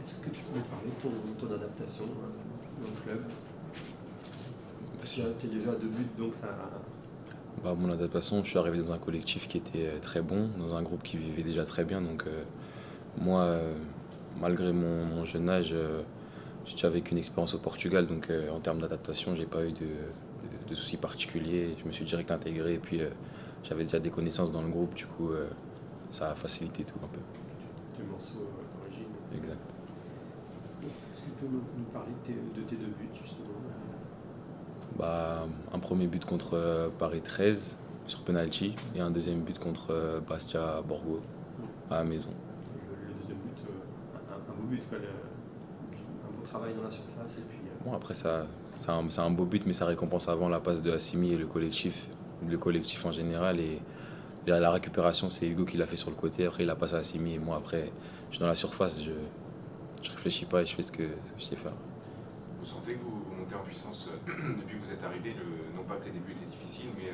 Est-ce que tu peux me parler de ton adaptation dans le club? Parce que tu es déjà à 2 buts, donc ça. Mon adaptation, je suis arrivé dans un collectif qui était très bon, dans un groupe qui vivait déjà très bien. Donc moi, malgré mon jeune âge, j'ai déjà vécu une expérience au Portugal. Donc en termes d'adaptation, j'ai pas eu de soucis particuliers. Je me suis direct intégré et puis j'avais déjà des connaissances dans le groupe. Du coup, ça a facilité tout un peu. Du morceau d'origine. Exact. Est-ce que tu peux nous parler de tes 2 buts, justement? Un premier but contre Paris 13 sur penalty et un deuxième but contre Bastia Borgo à la maison. Le deuxième but, un beau but, quoi, un beau travail dans la surface. Et puis, Bon, après, c'est un beau but, mais ça récompense avant la passe de Assimi et le collectif en général. Et la récupération, c'est Hugo qui l'a fait sur le côté. Après, il a passé à Assimi. Et moi, après, je suis dans la surface, je réfléchis pas et je fais ce que je sais faire. Vous sentez que vous montez en puissance depuis que vous êtes arrivé, non pas que les débuts étaient difficiles, mais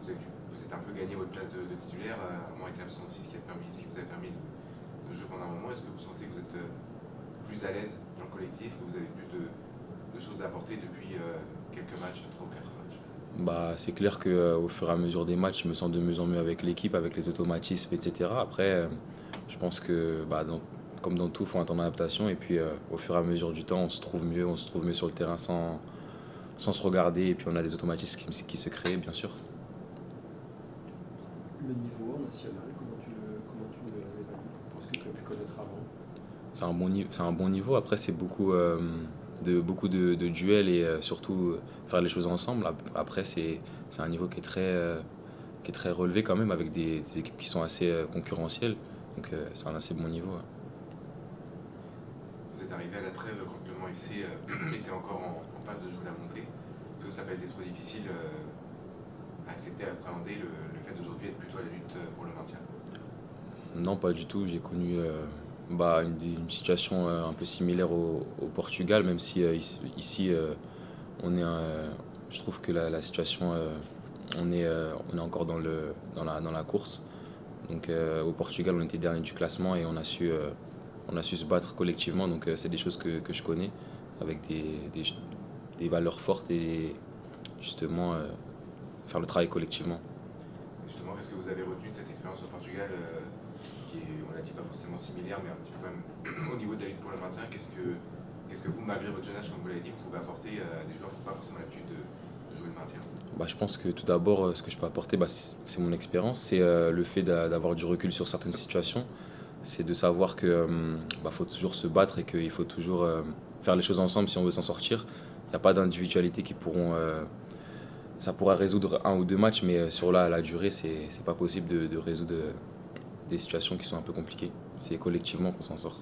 vous avez peut-être un peu gagné votre place de titulaire, à moins avec l'absence aussi, ce qui vous a permis de jouer pendant un moment. Est-ce que vous sentez que vous êtes plus à l'aise dans le collectif, que vous avez plus de choses à apporter depuis quelques matchs, 3 ou 4 matchs? C'est clair qu'au fur et à mesure des matchs, je me sens de mieux en mieux avec l'équipe, avec les automatismes, etc. Après, je pense que comme dans tout, il faut un temps d'adaptation. Et puis, au fur et à mesure du temps, on se trouve mieux sur le terrain sans se regarder. Et puis, on a des automatismes qui se créent, bien sûr. le niveau national, comment tu l'évalues? Pour ce que tu as pu connaître avant? C'est un bon niveau. Après, c'est beaucoup de duels et surtout faire les choses ensemble. Après, c'est un niveau qui est très relevé quand même, avec des équipes qui sont assez concurrentielles. Donc, c'est un assez bon niveau. Ouais. Vous êtes arrivé à la trêve quand le Mans FC était encore en passe de jouer la montée. Est-ce que ça n'a pas été trop difficile à accepter, à appréhender le fait d'aujourd'hui être plutôt à la lutte pour le maintien? Non, pas du tout. J'ai connu une situation un peu similaire au Portugal, même si ici, je trouve que la situation, on est encore dans la course. Donc au Portugal, on était dernier du classement et on a su se battre collectivement. Donc c'est des choses que je connais, avec des valeurs fortes et justement faire le travail collectivement. Justement, qu'est-ce que vous avez retenu de cette expérience au Portugal qui est, on l'a dit, pas forcément similaire, mais un petit peu quand même au niveau de la lutte pour le maintien? Qu'est-ce que vous, malgré votre jeune âge, comme vous l'avez dit, vous pouvez apporter à des joueurs qui n'ont pas forcément l'habitude de jouer le maintien? Je pense que tout d'abord, ce que je peux apporter, c'est mon expérience, c'est le fait d'avoir du recul sur certaines situations, c'est de savoir que faut toujours se battre et qu'il faut toujours faire les choses ensemble si on veut s'en sortir. Il n'y a pas d'individualité qui pourront... ça pourra résoudre un ou deux matchs, mais sur la durée, c'est pas possible de résoudre des situations qui sont un peu compliquées. C'est collectivement qu'on s'en sort.